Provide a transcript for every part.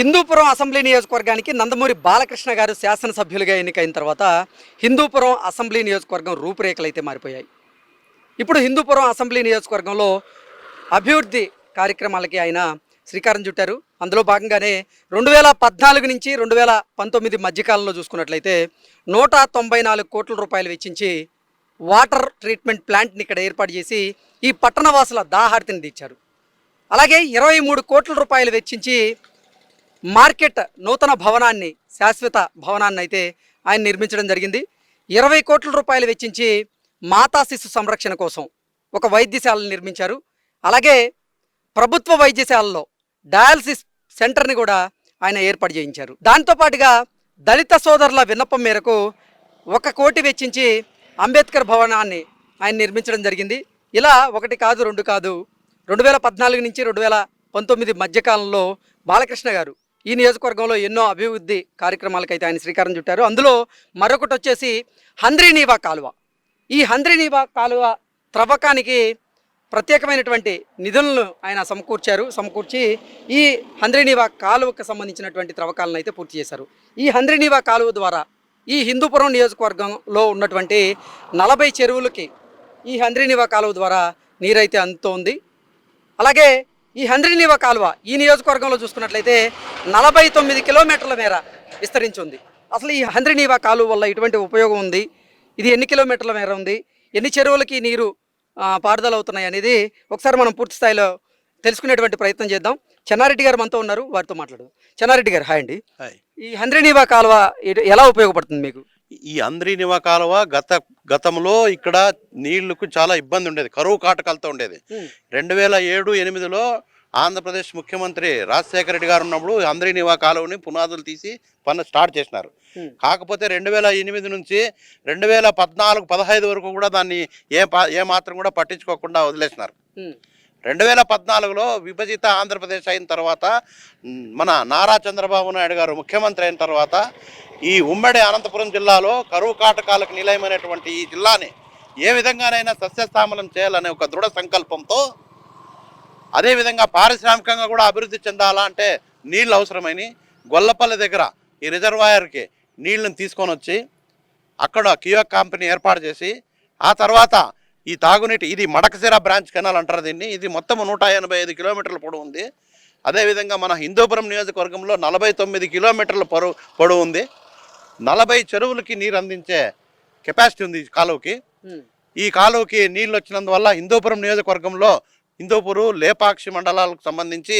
Hindupuram assembly నియోజకవర్గానికి నందమూరి బాలకృష్ణ గారు శాసనసభ్యులుగా ఎన్నికైన తర్వాత హిందూపురం అసెంబ్లీ నియోజకవర్గం రూపురేఖలు అయితే మారిపోయాయి. ఇప్పుడు హిందూపురం అసెంబ్లీ నియోజకవర్గంలో అభివృద్ధి కార్యక్రమాలకి ఆయన శ్రీకారం చుట్టారు. అందులో భాగంగానే 2014 నుంచి 2019 మధ్యకాలంలో చూసుకున్నట్లయితే 194 కోట్ల రూపాయలు వెచ్చించి వాటర్ ట్రీట్మెంట్ ప్లాంట్ని ఇక్కడ ఏర్పాటు చేసి ఈ పట్టణవాసుల దాహార్తిని తీర్చారు. అలాగే 23 కోట్ల రూపాయలు వెచ్చించి మార్కెట్ నూతన భవనాన్ని, శాశ్వత భవనాన్ని అయితే ఆయన నిర్మించడం జరిగింది. 20 కోట్ల రూపాయలు వెచ్చించి మాతా శిశు సంరక్షణ కోసం ఒక వైద్యశాలను నిర్మించారు. అలాగే ప్రభుత్వ వైద్యశాలలో డయాలసిస్ సెంటర్ని కూడా ఆయన ఏర్పాటు చేయించారు. దాంతోపాటుగా దళిత సోదరుల విన్నపం మేరకు 1 కోటి వెచ్చించి అంబేద్కర్ భవనాన్ని ఆయన నిర్మించడం జరిగింది. ఇలా ఒకటి కాదు, రెండు కాదు, 2014 నుంచి 2019 మధ్యకాలంలో బాలకృష్ణ గారు ఈ నియోజకవర్గంలో ఎన్నో అభివృద్ధి కార్యక్రమాలకైతే ఆయన శ్రీకారం చుట్టారు. అందులో మరొకటి వచ్చేసి హంద్రీనీవా కాలువ. ఈ హంద్రీనీవా కాలువ త్రవ్వకానికి ప్రత్యేకమైనటువంటి నిధులను ఆయన సమకూర్చి ఈ హంద్రీనీవా కాలువకు సంబంధించినటువంటి త్రవ్వకాలను అయితే పూర్తి చేశారు. ఈ హంద్రీనీవా కాలువ ద్వారా ఈ హిందూపురం నియోజకవర్గంలో ఉన్నటువంటి 40 చెరువులకి ఈ హంద్రీనీవా కాలువ ద్వారా నీరైతే అందుతోంది. అలాగే ఈ హంద్రీనీవా కాలువ ఈ నియోజకవర్గంలో చూసుకున్నట్లయితే 49 కిలోమీటర్ల మేర విస్తరించి ఉంది. అసలు ఈ హంద్రీనీవా కాలువ వల్ల ఎటువంటి ఉపయోగం ఉంది, ఇది ఎన్ని కిలోమీటర్ల మేర ఉంది, ఎన్ని చెరువులకి నీరు పారుదల అవుతున్నాయి అనేది ఒకసారి మనం పూర్తి స్థాయిలో తెలుసుకునేటువంటి ప్రయత్నం చేద్దాం. చెన్నారెడ్డి గారు మనతో ఉన్నారు, వారితో మాట్లాడు. చెన్నారెడ్డి గారు హాయ్ అండి. ఈ హంద్రీనీవా కాలువ ఎలా ఉపయోగపడుతుంది మీకు? ఈ హంద్రీనీవా కాలువ గతంలో ఇక్కడ నీళ్లకు చాలా ఇబ్బంది ఉండేది, కరువు కాటకాలతో ఉండేది. 2007-8లో ఆంధ్రప్రదేశ్ ముఖ్యమంత్రి రాజశేఖర రెడ్డి గారు ఉన్నప్పుడు హంద్రీనీవా కాలువని పునాదులు తీసి పనులు స్టార్ట్ చేసినారు. కాకపోతే 2008 నుంచి 2014-15 వరకు కూడా దాన్ని ఏ మాత్రం కూడా పట్టించుకోకుండా వదిలేసినారు. 2014లో విభజిత ఆంధ్రప్రదేశ్ అయిన తర్వాత మన నారా చంద్రబాబు నాయుడు గారు ముఖ్యమంత్రి అయిన తర్వాత ఈ ఉమ్మడి అనంతపురం జిల్లాలో కరువు కాటకాలకు నిలయమైనటువంటి ఈ జిల్లాని ఏ విధంగానైనా సస్యశ్యామలం చేయాలనే ఒక దృఢ సంకల్పంతో, అదేవిధంగా పారిశ్రామికంగా కూడా అభివృద్ధి చెందాలా అంటే నీళ్ళు అవసరమని గొల్లపల్లి దగ్గర ఈ రిజర్వాయర్కి నీళ్ళని తీసుకొని వచ్చి అక్కడ కియో కంపెనీ ఏర్పాటు చేసి, ఆ తర్వాత ఈ తాగునీటి, ఇది మడకశిర బ్రాంచ్ కెనాల్ అంటారు దీన్ని, ఇది మొత్తం 185 కిలోమీటర్ల పొడవు ఉంది. అదేవిధంగా మన హిందూపురం నియోజకవర్గంలో 49 కిలోమీటర్ల పొడవు ఉంది. 40 చెరువులకి నీరు అందించే కెపాసిటీ ఉంది ఈ కాలువకి. ఈ కాలువకి నీళ్ళు వచ్చినందువల్ల హిందూపురం నియోజకవర్గంలో హిందూపురు, లేపాక్షి మండలాలకు సంబంధించి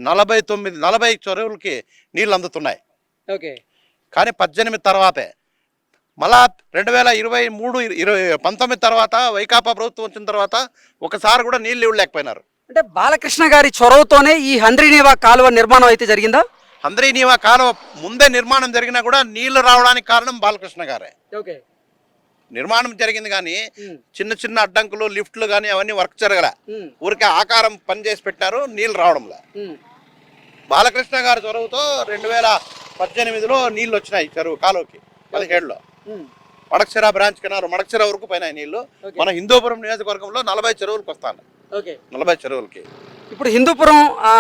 40 చెరువులకి నీళ్ళు అందుతున్నాయి. ఓకే. కానీ 18 తర్వాతే, మళ్ళా 2023-19 తర్వాత వైకాపా ప్రభుత్వం వచ్చిన తర్వాత ఒకసారి కూడా నీళ్ళు ఇవ్వలేకపోయినారు. అంటే బాలకృష్ణ గారి చొరవతోనే ఈ హంద్రీనీవా కాలువ నిర్మాణం అయితే జరిగిందా? హంద్రీనీవా కాలువ ముందే నిర్మాణం జరిగినా కూడా నీళ్లు రావడానికి కారణం బాలకృష్ణ గారే. ఓకే. నిర్మాణం జరిగింది కానీ చిన్న చిన్న అడ్డంకులు, లిఫ్ట్లు కానీ అవన్నీ వర్క్ జరగలే. ఊరికే ఆకారం పనిచేసి పెట్టారు, నీళ్ళు రావడంలే. బాలకృష్ణ గారి చొరవతో 2018లో నీళ్ళు వచ్చినాయి చెరువు కాలువకి. 17లో మడకశిర బ్రాంచ్ కెనాల్, మడకశిర వరకు పైన నీళ్లు. మన హిందూపురం నియోజకవర్గంలో 40 చెరువులకు వస్తాను. 40 చెరువులకి. ఇప్పుడు హిందూపురం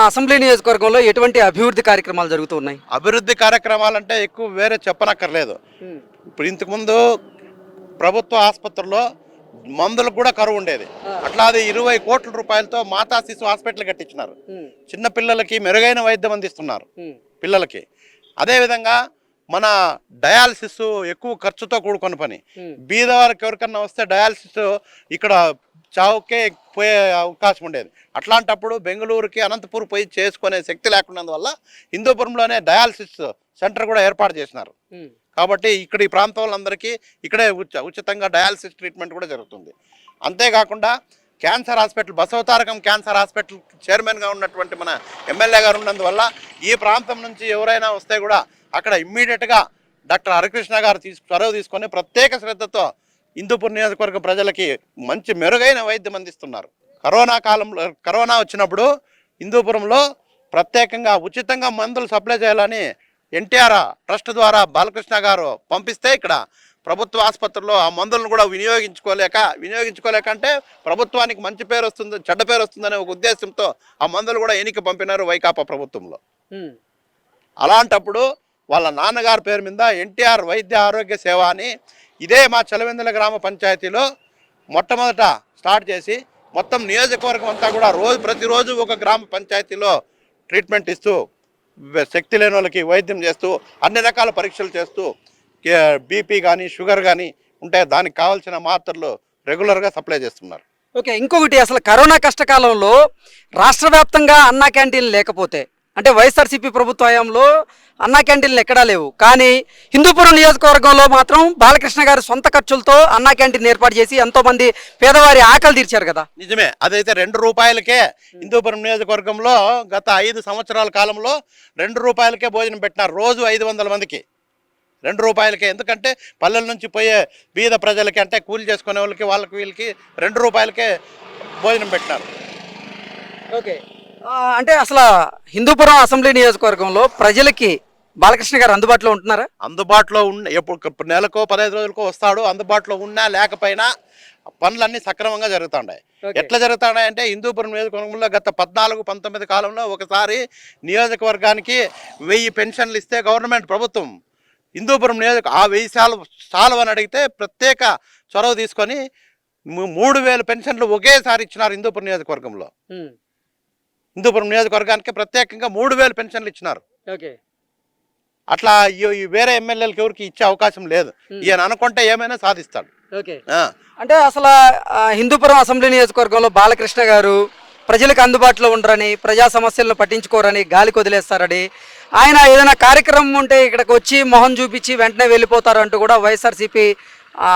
అసెంబ్లీ నియోజకవర్గంలో ఎటువంటి అభివృద్ధి కార్యక్రమాలు జరుగుతూ ఉన్నాయి? అభివృద్ధి కార్యక్రమాలంటే ఎక్కువ వేరే చెప్పనక్కర్లేదు. ఇప్పుడు ఇంతకుముందు ప్రభుత్వ ఆసుపత్రుల్లో మందులకు కూడా కరువు ఉండేది. అట్లా అది 20 కోట్ల రూపాయలతో మాతా శిశు హాస్పిటల్ కట్టించినారు. చిన్న పిల్లలకి మెరుగైన వైద్యం అందిస్తున్నారు పిల్లలకి. అదేవిధంగా మన డయాలసిస్ ఎక్కువ ఖర్చుతో కూడుకున్న పని. బీదవారికి ఎవరికన్నా వస్తే డయాలసిస్ ఇక్కడ చావుకే పోయే అవకాశం ఉండేది. అట్లాంటప్పుడు బెంగళూరుకి, అనంతపూర్ పోయి చేసుకునే శక్తి లేకున్నందువల్ల హిందూపురంలోనే డయాలసిస్ సెంటర్ కూడా ఏర్పాటు చేసినారు. కాబట్టి ఇక్కడ ఈ ప్రాంతం వాళ్ళందరికీ ఇక్కడే ఉచితంగా డయాలసిస్ ట్రీట్మెంట్ కూడా జరుగుతుంది. అంతేకాకుండా cancer hospital, Basavatarakam cancer hospital చైర్మన్గా ఉన్నటువంటి మన ఎమ్మెల్యే గారు ఉన్నందువల్ల ఈ ప్రాంతం నుంచి ఎవరైనా వస్తే కూడా అక్కడ ఇమ్మీడియట్గా డాక్టర్ హరికృష్ణ గారు చొరవ తీసుకొని ప్రత్యేక శ్రద్ధతో హిందూపూర్ నియోజకవర్గ ప్రజలకి మంచి మెరుగైన వైద్యం అందిస్తున్నారు. కరోనా వచ్చినప్పుడు హిందూపురంలో ప్రత్యేకంగా ఉచితంగా మందులు సప్లై చేయాలని ఎన్టీఆర్ ట్రస్ట్ ద్వారా బాలకృష్ణ గారు పంపిస్తే ఇక్కడ ప్రభుత్వ ఆసుపత్రుల్లో ఆ మందులను కూడా వినియోగించుకోలేక అంటే ప్రభుత్వానికి మంచి పేరు వస్తుంది, చెడ్డ పేరు వస్తుందనే ఒక ఉద్దేశంతో ఆ మందులు కూడా ఎన్నిక పంపినారు వైకాపా ప్రభుత్వంలో. అలాంటప్పుడు వాళ్ళ నాన్నగారి పేరు మీద ఎన్టీఆర్ వైద్య ఆరోగ్య సేవ అని ఇదే మా చలవెందుల గ్రామ పంచాయతీలో మొట్టమొదట స్టార్ట్ చేసి మొత్తం నియోజకవర్గం అంతా కూడా ప్రతిరోజు ఒక గ్రామ పంచాయతీలో ట్రీట్మెంట్ ఇస్తూ శక్తి లేని వాళ్ళకి వైద్యం చేస్తూ అన్ని రకాల పరీక్షలు చేస్తూ బీపీ కానీ షుగర్ కానీ ఉంటే దానికి కావాల్సిన మాత్రలు రెగ్యులర్గా సప్లై చేస్తున్నారు. ఓకే, ఇంకొకటి అసలు కరోనా కష్టకాలంలో రాష్ట్ర వ్యాప్తంగా అన్నా క్యాంటీన్లు లేకపోతే, అంటే వైఎస్ఆర్సీపీ ప్రభుత్వ హయాంలో అన్నా క్యాంటీన్లు ఎక్కడా లేవు, కానీ హిందూపురం నియోజకవర్గంలో మాత్రం బాలకృష్ణ గారు సొంత ఖర్చులతో అన్నా క్యాంటీన్ ఏర్పాటు చేసి ఎంతోమంది పేదవారి ఆకలి తీర్చారు కదా. నిజమే, అదైతే ₹2 హిందూపురం నియోజకవర్గంలో గత 5 సంవత్సరాల కాలంలో ₹2 భోజనం పెట్టినారు. రోజు 500 మందికి ₹2. ఎందుకంటే పల్లెల నుంచి పోయే బీద ప్రజలకి, అంటే కూలి చేసుకునే వాళ్ళకి వాళ్ళకి వీళ్ళకి ₹2 భోజనం పెట్టినారు. ఓకే, అంటే అసలు హిందూపురం అసెంబ్లీ నియోజకవర్గంలో ప్రజలకి బాలకృష్ణ గారు అందుబాటులో ఉంటున్నారా? అందుబాటులో ఎప్పుడు నెలకో 15 రోజులకో వస్తాడు. అందుబాటులో ఉన్నా లేకపోయినా పనులన్నీ సక్రమంగా జరుగుతున్నాయి. ఎట్లా జరుగుతున్నాయి అంటే హిందూపురం నియోజకవర్గంలో గత 14-19 కాలంలో ఒకసారి నియోజకవర్గానికి 1000 పెన్షన్లు ఇస్తే గవర్నమెంట్ ప్రభుత్వం హిందూపురం ఆ 1000 చాలు అని అడిగితే ప్రత్యేక చొరవ తీసుకొని 3000 పెన్షన్లు ఒకేసారి ఇచ్చినారు హిందూపురం నియోజకవర్గంలో. హిందూపురం నియోజకవర్గానికి ప్రత్యేకంగా 3000 పెన్షన్లు ఇచ్చినారు. ఓకే, అట్లా వేరే ఎమ్మెల్యేలకు ఎవరికి ఇచ్చే అవకాశం లేదు. ఈయన అనుకుంటే ఏమైనా సాధిస్తాడు. ఓకే, అంటే అసలు హిందూపురం అసెంబ్లీ నియోజకవర్గంలో బాలకృష్ణ గారు ప్రజలకు అందుబాటులో ఉండరని, ప్రజా సమస్యలను పట్టించుకోరని, గాలికి వదిలేస్తారని, ఆయన ఏదైనా కార్యక్రమం ఉంటే ఇక్కడికి వచ్చి మొహం చూపించి వెంటనే వెళ్ళిపోతారు అంటూ కూడా వైఎస్ఆర్సీపీ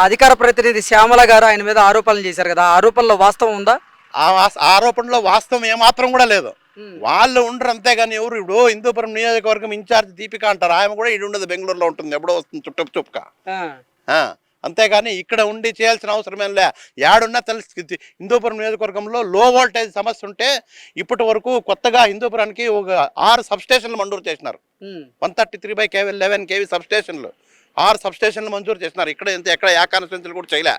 అధికార ప్రతినిధి శ్యామల గారు ఆయన మీద ఆరోపణలు చేశారు కదా. ఆరోపణలో వాస్తవం ఉందా? ఆ ఆరోపణలో వాస్తవం ఏమాత్రం కూడా లేదు. వాళ్ళు ఉండరు అంతేగాని ఎవరు. ఇప్పుడు హిందూపురం నియోజకవర్గం ఇన్ఛార్జ్ దీపిక అంటారు, ఆమె కూడా ఇది ఉండదు, బెంగళూరులో ఉంటుంది, ఎప్పుడో వస్తుంది చుట్టుగా. అంతేగాని ఇక్కడ ఉండి చేయాల్సిన అవసరమేం లే. ఏడున్నా తెలుసు. హిందూపురం నియోజకవర్గంలో లో వోల్టేజ్ సమస్య ఉంటే ఇప్పటి వరకు కొత్తగా హిందూపురానికి ఒక 6 సబ్స్టేషన్లు మంజూరు చేసినారు. 133/kV 11 kV సబ్స్టేషన్లు, 6 సబ్స్టేషన్లు మంజూరు చేసినారు. ఇక్కడ ఎక్కడ ఏ కాన్స్టిట్యున్సీలు కూడా చేయలే.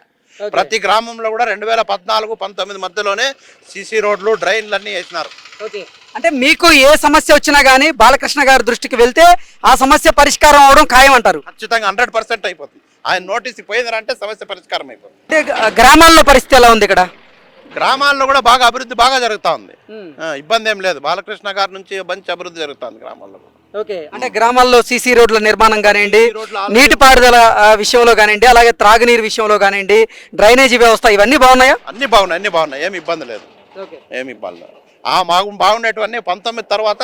ప్రతి గ్రామంలో కూడా 2014-19 మధ్యలోనే సీసీ రోడ్లు, డ్రైన్లు అన్నీ వేసినారు. ఓకే, అంటే మీకు ఏ సమస్య వచ్చినా కానీ బాలకృష్ణ గారి దృష్టికి వెళ్తే ఆ సమస్య పరిష్కారం అవడం ఖాయం అంటారు? ఖచ్చితంగా 100% అయిపోతుంది. ఆయన నోటీస్కి పోయిందంటే సమస్య పరిష్కారం అయిపోతుంది. అంటే గ్రామాల్లో పరిస్థితి ఎలా ఉంది? ఇక్కడ గ్రామాల్లో కూడా బాగా అభివృద్ధి బాగా జరుగుతూ ఉంది. ఇబ్బంది ఏం లేదు. బాలకృష్ణ గారి నుంచి మంచి అభివృద్ధి జరుగుతుంది గ్రామాల్లో. ఓకే, అంటే గ్రామాల్లో సీసీ రోడ్ల నిర్మాణం కానివ్వండి, నీటిపారుదల విషయంలో కానివ్వండి, అలాగే త్రాగునీరు విషయంలో కానివ్వండి, డ్రైనేజీ వ్యవస్థ, ఇవన్నీ బాగున్నాయా? అన్ని బాగున్నాయి. ఏమి ఇబ్బంది లేదు. ఏమి ఇబ్బంది లేదు. బాగుండేటివన్నీ 19 తర్వాత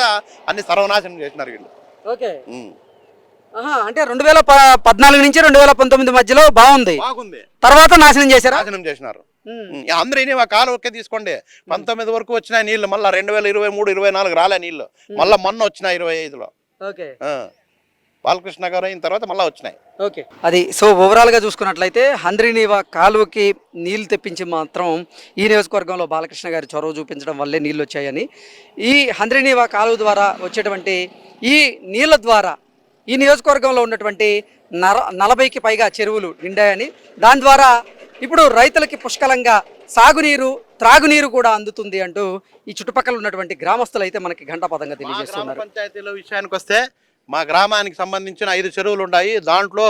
అన్ని సర్వనాశనం చేసినారు వీళ్ళు. ఓకే, అంటే 2014 నుంచి 2019 మధ్యలో బాగుంది, తర్వాత నాశనం చేసినారు. అందరూ ఇని కాలువకే తీసుకోండి. 19 వరకు వచ్చినాయి నీళ్లు, మళ్ళీ 2023-24 రాలే నీళ్లు, మళ్ళీ మొన్న వచ్చినాయి 25లో. బాలకృష్ణ గారు అయిన తర్వాత మళ్ళీ వచ్చినాయి. ఓకే, అది సో ఓవరాల్గా చూసుకున్నట్లయితే హంద్రీనీవా కాలువకి నీళ్లు తెప్పించి మాత్రం ఈ నియోజకవర్గంలో బాలకృష్ణ గారి చొరవ చూపించడం వల్లే నీళ్ళు వచ్చాయని, ఈ హంద్రీనీవా కాలువ ద్వారా వచ్చేటువంటి ఈ నీళ్ళ ద్వారా ఈ నియోజకవర్గంలో ఉన్నటువంటి 40కి పైగా చెరువులు నిండాయని, దాని ద్వారా ఇప్పుడు రైతులకి పుష్కలంగా సాగునీరు, త్రాగునీరు కూడా అందుతుంది అంటూ ఈ చుట్టుపక్కల ఉన్నటువంటి గ్రామస్తులు అయితే మనకి ఘంటాపథంగా తెలియజేస్తున్నారు. పంచాయతీల విషయానికి వస్తే మా గ్రామానికి సంబంధించిన 5 చెరువులు ఉన్నాయి. దాంట్లో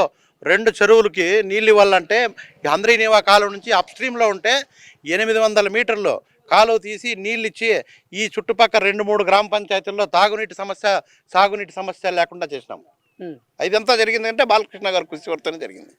2 చెరువులకి నీళ్ళు ఇవ్వాలంటే హంద్రీనీవా కాలువ నుంచి అప్ స్ట్రీమ్లో ఉంటే 800 మీటర్లు కాలువ తీసి నీళ్ళు ఇచ్చి ఈ చుట్టుపక్కల 2-3 గ్రామ పంచాయతీల్లో తాగునీటి సమస్య, సాగునీటి సమస్య లేకుండా చేసినాము. ఇదంతా జరిగిందంటే బాలకృష్ణ గారు కృషి వర్తనే జరిగింది.